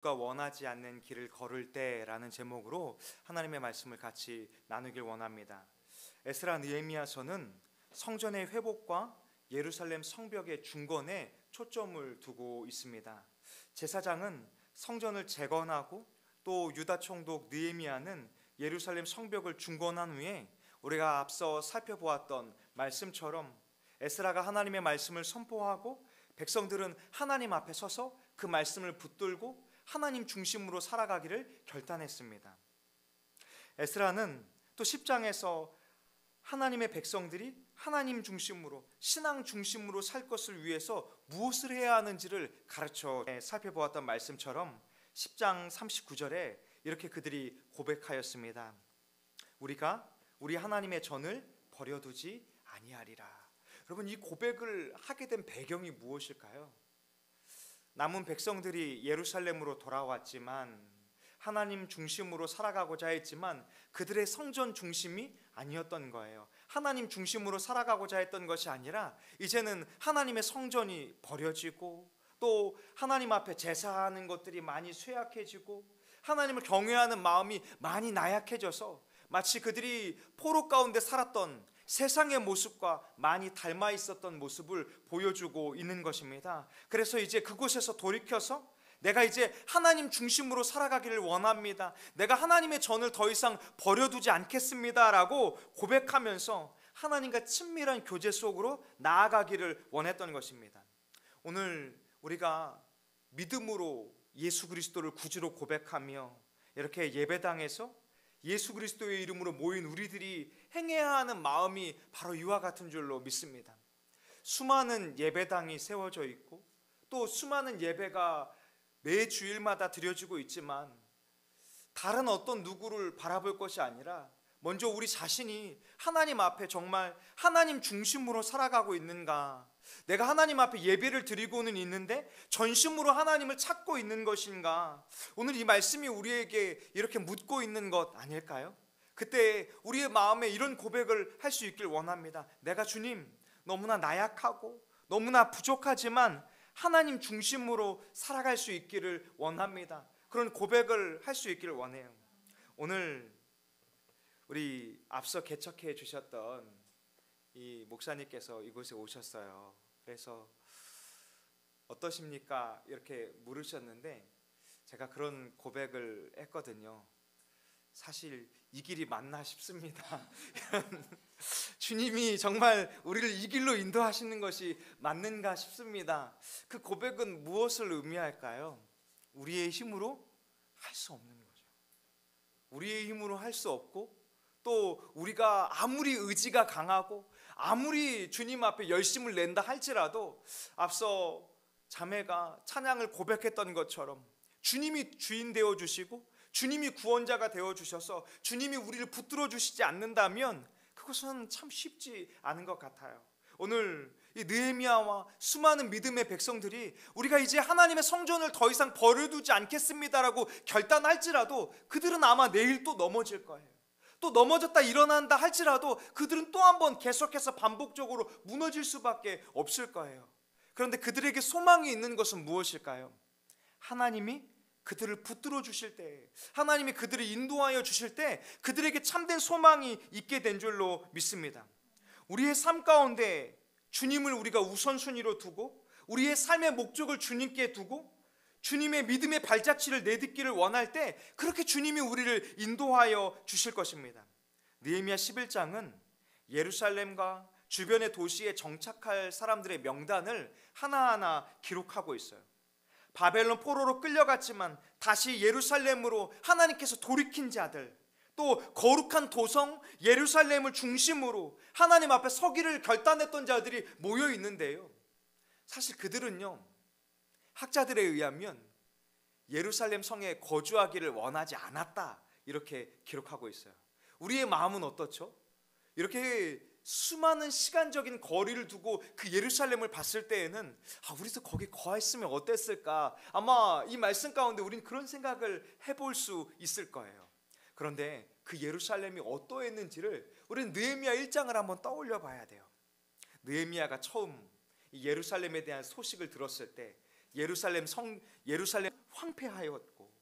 가 원하지 않는 길을 걸을 때라는 제목으로 하나님의 말씀을 같이 나누길 원합니다. 에스라 느헤미야서는 성전의 회복과 예루살렘 성벽의 중건에 초점을 두고 있습니다. 제사장은 성전을 재건하고 또 유다 총독 느헤미야는 예루살렘 성벽을 중건한 후에 우리가 앞서 살펴보았던 말씀처럼 에스라가 하나님의 말씀을 선포하고 백성들은 하나님 앞에 서서 그 말씀을 붙들고 하나님 중심으로 살아가기를 결단했습니다. 에스라는 또 10장에서 하나님의 백성들이 하나님 중심으로 신앙 중심으로 살 것을 위해서 무엇을 해야 하는지를 가르쳐 살펴보았던 말씀처럼 10장 39절에 이렇게 그들이 고백하였습니다. 우리가 우리 하나님의 전을 버려두지 아니하리라. 여러분, 이 고백을 하게 된 배경이 무엇일까요? 남은 백성들이 예루살렘으로 돌아왔지만 하나님 중심으로 살아가고자 했지만 그들의 성전 중심이 아니었던 거예요. 하나님 중심으로 살아가고자 했던 것이 아니라 이제는 하나님의 성전이 버려지고 또 하나님 앞에 제사하는 것들이 많이 쇠약해지고 하나님을 경외하는 마음이 많이 나약해져서 마치 그들이 포로 가운데 살았던 세상의 모습과 많이 닮아 있었던 모습을 보여주고 있는 것입니다. 그래서 이제 그곳에서 돌이켜서 내가 이제 하나님 중심으로 살아가기를 원합니다. 내가 하나님의 전을 더 이상 버려두지 않겠습니다 라고 고백하면서 하나님과 친밀한 교제 속으로 나아가기를 원했던 것입니다. 오늘 우리가 믿음으로 예수 그리스도를 구주로 고백하며 이렇게 예배당에서 예수 그리스도의 이름으로 모인 우리들이 행해야 하는 마음이 바로 이와 같은 줄로 믿습니다. 수많은 예배당이 세워져 있고 또 수많은 예배가 매 주일마다 드려지고 있지만 다른 어떤 누구를 바라볼 것이 아니라 먼저 우리 자신이 하나님 앞에 정말 하나님 중심으로 살아가고 있는가, 내가 하나님 앞에 예배를 드리고는 있는데 전심으로 하나님을 찾고 있는 것인가, 오늘 이 말씀이 우리에게 이렇게 묻고 있는 것 아닐까요? 그때 우리의 마음에 이런 고백을 할 수 있길 원합니다. 내가 주님 너무나 나약하고 너무나 부족하지만 하나님 중심으로 살아갈 수 있기를 원합니다. 그런 고백을 할 수 있기를 원해요. 오늘 우리 앞서 개척해 주셨던 이 목사님께서 이곳에 오셨어요. 그래서 어떠십니까? 이렇게 물으셨는데 제가 그런 고백을 했거든요. 사실 이 길이 맞나 싶습니다. 주님이 정말 우리를 이 길로 인도하시는 것이 맞는가 싶습니다. 그 고백은 무엇을 의미할까요? 우리의 힘으로 할 수 없는 거죠. 우리의 힘으로 할 수 없고 또 우리가 아무리 의지가 강하고 아무리 주님 앞에 열심을 낸다 할지라도 앞서 자매가 찬양을 고백했던 것처럼 주님이 주인 되어 주시고 주님이 구원자가 되어 주셔서 주님이 우리를 붙들어 주시지 않는다면 그것은 참 쉽지 않은 것 같아요. 오늘 이 느헤미야와 수많은 믿음의 백성들이 우리가 이제 하나님의 성전을 더 이상 버려두지 않겠습니다라고 결단할지라도 그들은 아마 내일 또 넘어질 거예요. 또 넘어졌다 일어난다 할지라도 그들은 또 한 번 계속해서 반복적으로 무너질 수밖에 없을 거예요. 그런데 그들에게 소망이 있는 것은 무엇일까요? 하나님이 그들을 붙들어 주실 때, 하나님이 그들을 인도하여 주실 때 그들에게 참된 소망이 있게 된 줄로 믿습니다. 우리의 삶 가운데 주님을 우리가 우선순위로 두고 우리의 삶의 목적을 주님께 두고 주님의 믿음의 발자취를 내딛기를 원할 때 그렇게 주님이 우리를 인도하여 주실 것입니다. 느헤미야 11장은 예루살렘과 주변의 도시에 정착할 사람들의 명단을 하나하나 기록하고 있어요. 바벨론 포로로 끌려갔지만 다시 예루살렘으로 하나님께서 돌이킨 자들, 또 거룩한 도성 예루살렘을 중심으로 하나님 앞에 서기를 결단했던 자들이 모여 있는데요, 사실 그들은요 학자들에 의하면 예루살렘 성에 거주하기를 원하지 않았다 이렇게 기록하고 있어요. 우리의 마음은 어떻죠? 이렇게 수많은 시간적인 거리를 두고 그 예루살렘을 봤을 때에는 우리도 거기 거했으면 어땠을까, 아마 이 말씀 가운데 우리는 그런 생각을 해볼 수 있을 거예요. 그런데 그 예루살렘이 어떠했는지를 우리는 느헤미야 1장을 한번 떠올려 봐야 돼요. 느헤미야가 처음 이 예루살렘에 대한 소식을 들었을 때 예루살렘 황폐하였고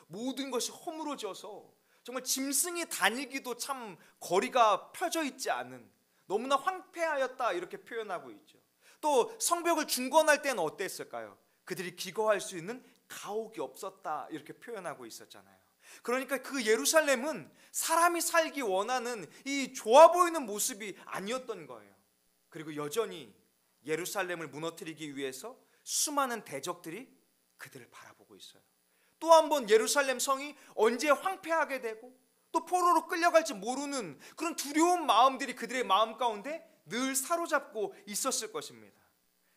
모든 것이 허물어져서 정말 짐승이 다니기도 참 거리가 펴져 있지 않은 너무나 황폐하였다 이렇게 표현하고 있죠. 또 성벽을 중건할 때는 어땠을까요? 그들이 기거할 수 있는 가옥이 없었다 이렇게 표현하고 있었잖아요. 그러니까 그 예루살렘은 사람이 살기 원하는 이 좋아 보이는 모습이 아니었던 거예요. 그리고 여전히 예루살렘을 무너뜨리기 위해서 수많은 대적들이 그들을 바라보고 있어요. 또 한 번 예루살렘 성이 언제 황폐하게 되고 또 포로로 끌려갈지 모르는 그런 두려운 마음들이 그들의 마음 가운데 늘 사로잡고 있었을 것입니다.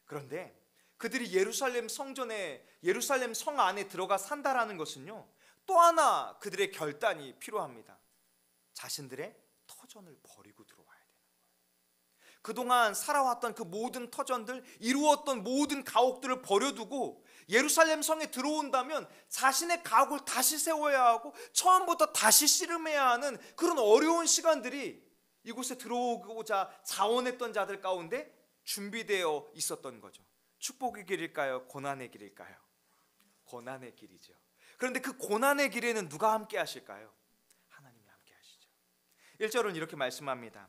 그런데 그들이 예루살렘 성전에 예루살렘 성 안에 들어가 산다라는 것은요, 또 하나 그들의 결단이 필요합니다. 자신들의 터전을 버리고 들어와야 돼요. 그동안 살아왔던 그 모든 터전들, 이루었던 모든 가옥들을 버려두고 예루살렘 성에 들어온다면 자신의 가옥을 다시 세워야 하고 처음부터 다시 씨름해야 하는 그런 어려운 시간들이 이곳에 들어오고자 자원했던 자들 가운데 준비되어 있었던 거죠. 축복의 길일까요? 고난의 길일까요? 고난의 길이죠. 그런데 그 고난의 길에는 누가 함께 하실까요? 하나님이 함께 하시죠. 1절은 이렇게 말씀합니다.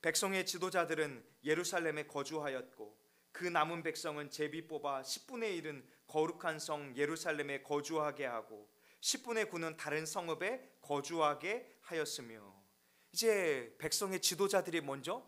백성의 지도자들은 예루살렘에 거주하였고 그 남은 백성은 제비 뽑아 10분의 1은 거룩한 성 예루살렘에 거주하게 하고 10분의 9는 다른 성읍에 거주하게 하였으며, 이제 백성의 지도자들이 먼저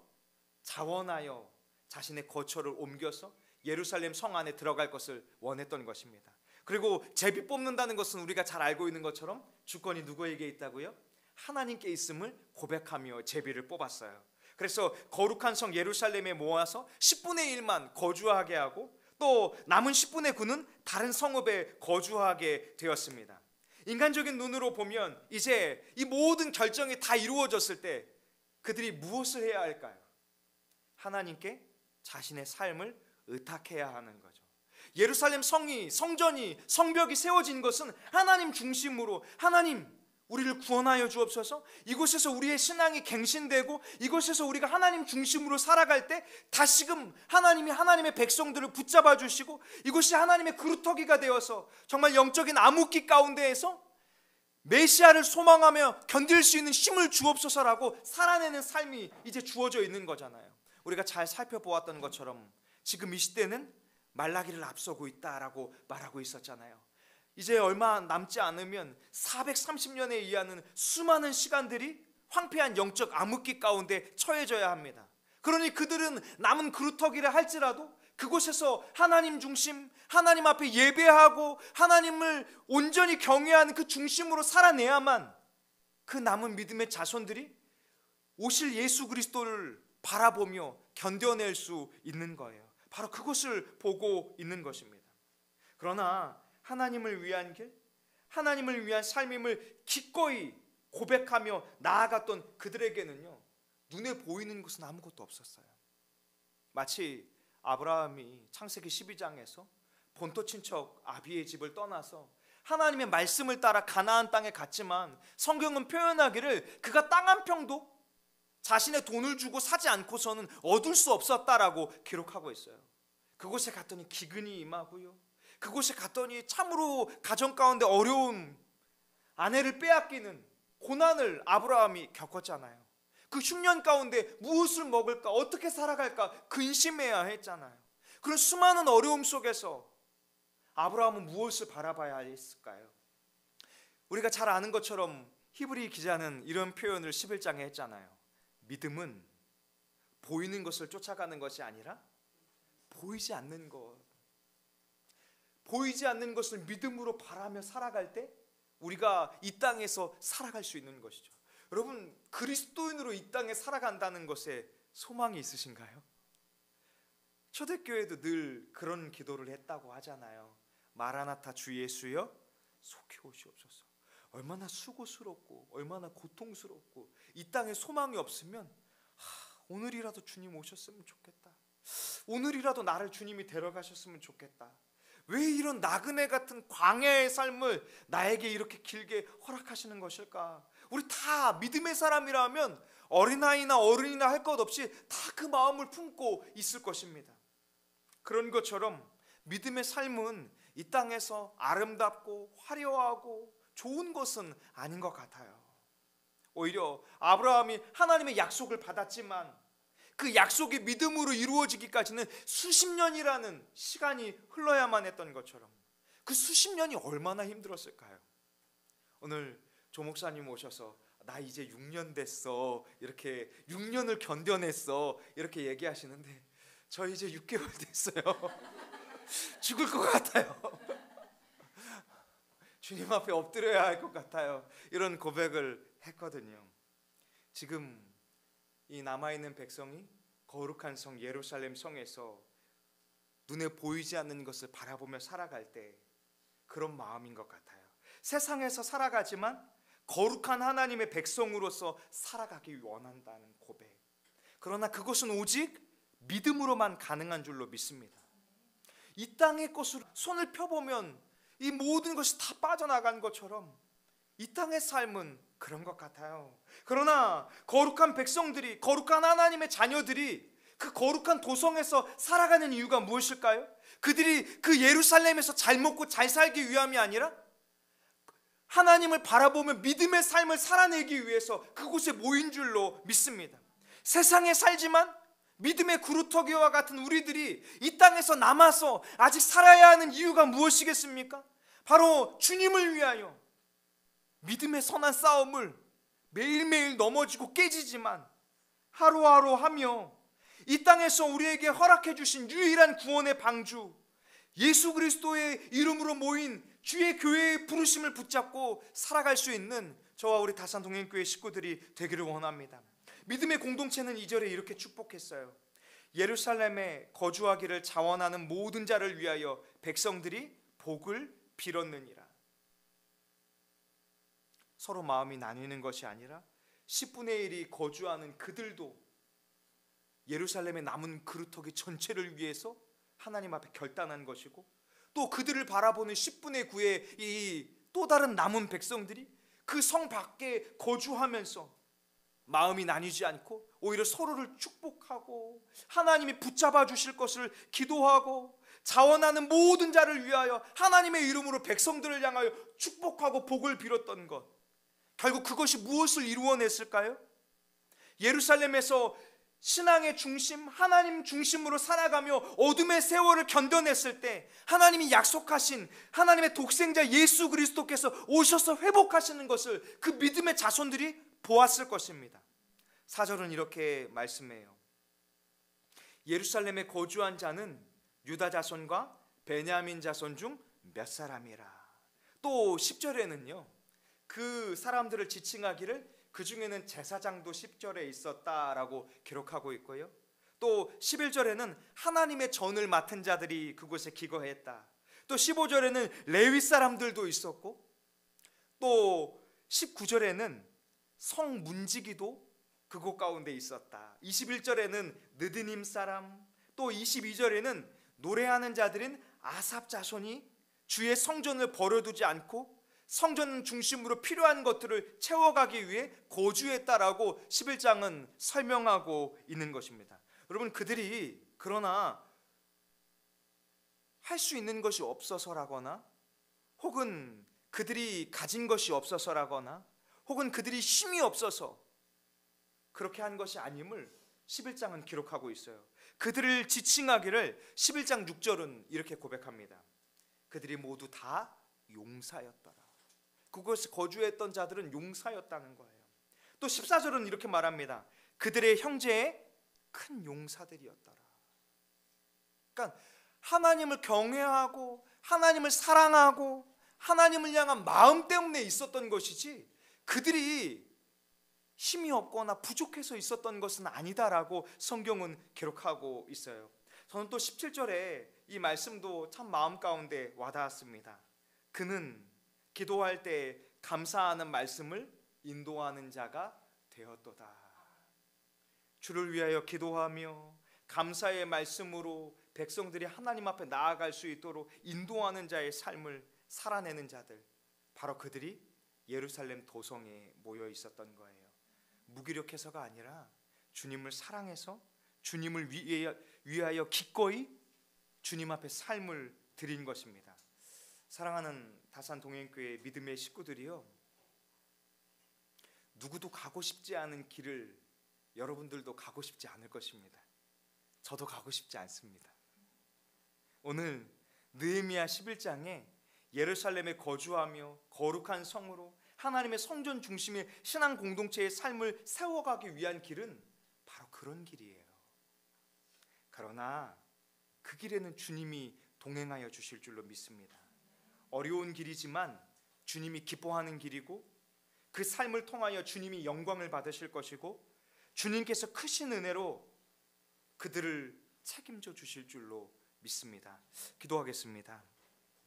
자원하여 자신의 거처를 옮겨서 예루살렘 성 안에 들어갈 것을 원했던 것입니다. 그리고 제비 뽑는다는 것은 우리가 잘 알고 있는 것처럼 주권이 누구에게 있다고요? 하나님께 있음을 고백하며 제비를 뽑았어요. 그래서 거룩한 성 예루살렘에 모아서 10분의 1만 거주하게 하고 또 남은 10분의 9는 다른 성읍에 거주하게 되었습니다. 인간적인 눈으로 보면 이제 이 모든 결정이 다 이루어졌을 때 그들이 무엇을 해야 할까요? 하나님께 자신의 삶을 의탁해야 하는 거죠. 예루살렘 성전이 성벽이 세워진 것은 하나님 중심으로, 하나님 우리를 구원하여 주옵소서, 이곳에서 우리의 신앙이 갱신되고 이곳에서 우리가 하나님 중심으로 살아갈 때 다시금 하나님이 하나님의 백성들을 붙잡아 주시고 이곳이 하나님의 그루터기가 되어서 정말 영적인 암흑기 가운데에서 메시아를 소망하며 견딜 수 있는 힘을 주옵소서라고 살아내는 삶이 이제 주어져 있는 거잖아요. 우리가 잘 살펴보았던 것처럼 지금 이 시대는 말라기를 앞서고 있다라고 말하고 있었잖아요. 이제 얼마 남지 않으면 430년에 의하는 수많은 시간들이 황폐한 영적 암흑기 가운데 처해져야 합니다. 그러니 그들은 남은 그루터기를 할지라도 그곳에서 하나님 중심, 하나님 앞에 예배하고 하나님을 온전히 경외하는 그 중심으로 살아내야만 그 남은 믿음의 자손들이 오실 예수 그리스도를 바라보며 견뎌낼 수 있는 거예요. 바로 그것을 보고 있는 것입니다. 그러나 하나님을 위한 길, 하나님을 위한 삶임을 기꺼이 고백하며 나아갔던 그들에게는요, 눈에 보이는 것은 아무것도 없었어요. 마치 아브라함이 창세기 12장에서 본토 친척 아비의 집을 떠나서 하나님의 말씀을 따라 가나안 땅에 갔지만 성경은 표현하기를 그가 땅 한 평도 자신의 돈을 주고 사지 않고서는 얻을 수 없었다라고 기록하고 있어요. 그곳에 갔더니 기근이 임하고요, 그곳에 갔더니 참으로 가정 가운데 어려움, 아내를 빼앗기는 고난을 아브라함이 겪었잖아요. 그 흉년 가운데 무엇을 먹을까, 어떻게 살아갈까 근심해야 했잖아요. 그런 수많은 어려움 속에서 아브라함은 무엇을 바라봐야 했을까요? 우리가 잘 아는 것처럼 히브리 기자는 이런 표현을 11장에 했잖아요. 믿음은 보이는 것을 쫓아가는 것이 아니라 보이지 않는 것, 보이지 않는 것을 믿음으로 바라며 살아갈 때 우리가 이 땅에서 살아갈 수 있는 것이죠. 여러분, 그리스도인으로 이 땅에 살아간다는 것에 소망이 있으신가요? 초대교회도 늘 그런 기도를 했다고 하잖아요. 마라나타 주 예수여 속히 오시옵소서. 얼마나 수고스럽고 얼마나 고통스럽고 이 땅에 소망이 없으면 오늘이라도 주님 오셨으면 좋겠다, 오늘이라도 나를 주님이 데려가셨으면 좋겠다, 왜 이런 나그네 같은 광야의 삶을 나에게 이렇게 길게 허락하시는 것일까? 우리 다 믿음의 사람이라면 어린아이나 어른이나 할 것 없이 다 그 마음을 품고 있을 것입니다. 그런 것처럼 믿음의 삶은 이 땅에서 아름답고 화려하고 좋은 것은 아닌 것 같아요. 오히려 아브라함이 하나님의 약속을 받았지만 그 약속이 믿음으로 이루어지기까지는 수십 년이라는 시간이 흘러야만 했던 것처럼 그 수십 년이 얼마나 힘들었을까요? 오늘 조 목사님 오셔서 나 이제 6년 됐어, 이렇게 6년을 견뎌냈어, 이렇게 얘기하시는데 저 이제 6개월 됐어요. 죽을 것 같아요. 주님 앞에 엎드려야 할 것 같아요. 이런 고백을 했거든요. 지금 이 남아있는 백성이 거룩한 성 예루살렘 성에서 눈에 보이지 않는 것을 바라보며 살아갈 때 그런 마음인 것 같아요. 세상에서 살아가지만 거룩한 하나님의 백성으로서 살아가기 원한다는 고백. 그러나 그것은 오직 믿음으로만 가능한 줄로 믿습니다. 이 땅의 것으로 손을 펴보면 이 모든 것이 다 빠져나간 것처럼 이 땅의 삶은 그런 것 같아요. 그러나 거룩한 백성들이, 거룩한 하나님의 자녀들이 그 거룩한 도성에서 살아가는 이유가 무엇일까요? 그들이 그 예루살렘에서 잘 먹고 잘 살기 위함이 아니라 하나님을 바라보며 믿음의 삶을 살아내기 위해서 그곳에 모인 줄로 믿습니다. 세상에 살지만 믿음의 구루터기와 같은 우리들이 이 땅에서 남아서 아직 살아야 하는 이유가 무엇이겠습니까? 바로 주님을 위하여 믿음의 선한 싸움을 매일매일 넘어지고 깨지지만 하루하루 하며 이 땅에서 우리에게 허락해 주신 유일한 구원의 방주 예수 그리스도의 이름으로 모인 주의 교회의 부르심을 붙잡고 살아갈 수 있는 저와 우리 다산 동행교회 식구들이 되기를 원합니다. 믿음의 공동체는 2절에 이렇게 축복했어요. 예루살렘에 거주하기를 자원하는 모든 자를 위하여 백성들이 복을 빌었느니라. 서로 마음이 나뉘는 것이 아니라 10분의 1이 거주하는 그들도 예루살렘의 남은 그루터기 전체를 위해서 하나님 앞에 결단한 것이고, 또 그들을 바라보는 10분의 9의 이 또 다른 남은 백성들이 그 성 밖에 거주하면서 마음이 나뉘지 않고 오히려 서로를 축복하고 하나님이 붙잡아 주실 것을 기도하고 자원하는 모든 자를 위하여 하나님의 이름으로 백성들을 향하여 축복하고 복을 빌었던 것, 결국 그것이 무엇을 이루어냈을까요? 예루살렘에서 신앙의 중심, 하나님 중심으로 살아가며 어둠의 세월을 견뎌냈을 때 하나님이 약속하신 하나님의 독생자 예수 그리스도께서 오셔서 회복하시는 것을 그 믿음의 자손들이 보았을 것입니다. 4절은 이렇게 말씀해요. 예루살렘에 거주한 자는 유다 자손과 베냐민 자손 중 몇 사람이라. 또 10절에는요 그 사람들을 지칭하기를 그 중에는 제사장도 10절에 있었다라고 기록하고 있고요. 또 11절에는 하나님의 전을 맡은 자들이 그곳에 기거했다. 또 15절에는 레위 사람들도 있었고, 또 19절에는 성 문지기도 그곳 가운데 있었다. 21절에는 느드님 사람, 또 22절에는 노래하는 자들인 아삽 자손이 주의 성전을 버려두지 않고 성전 중심으로 필요한 것들을 채워가기 위해 거주했다라고 11장은 설명하고 있는 것입니다. 여러분, 그들이 그러나 할 수 있는 것이 없어서라거나, 혹은 그들이 가진 것이 없어서라거나, 혹은 그들이 힘이 없어서 그렇게 한 것이 아님을 11장은 기록하고 있어요. 그들을 지칭하기를 11장 6절은 이렇게 고백합니다. 그들이 모두 다 용사였더라. 그곳에 거주했던 자들은 용사였다는 거예요. 또 14절은 이렇게 말합니다. 그들의 형제의 큰 용사들이었더라. 그러니까 하나님을 경외하고 하나님을 사랑하고 하나님을 향한 마음 때문에 있었던 것이지 그들이 힘이 없거나 부족해서 있었던 것은 아니다라고 성경은 기록하고 있어요. 저는 또 17절에 이 말씀도 참 마음 가운데 와닿았습니다. 그는 기도할 때 감사하는 말씀을 인도하는 자가 되었도다. 주를 위하여 기도하며 감사의 말씀으로 백성들이 하나님 앞에 나아갈 수 있도록 인도하는 자의 삶을 살아내는 자들, 바로 그들이 예루살렘 도성에 모여 있었던 거예요. 무기력해서가 아니라 주님을 사랑해서 주님을 위하여 기꺼이 주님 앞에 삶을 드린 것입니다. 사랑하는 다산 동행교회 믿음의 식구들이요, 누구도 가고 싶지 않은 길을 여러분들도 가고 싶지 않을 것입니다. 저도 가고 싶지 않습니다. 오늘 느헤미야 11장에 예루살렘에 거주하며 거룩한 성으로 하나님의 성전 중심의 신앙 공동체의 삶을 세워가기 위한 길은 바로 그런 길이에요. 그러나 그 길에는 주님이 동행하여 주실 줄로 믿습니다. 어려운 길이지만 주님이 기뻐하는 길이고, 그 삶을 통하여 주님이 영광을 받으실 것이고, 주님께서 크신 은혜로 그들을 책임져 주실 줄로 믿습니다. 기도하겠습니다.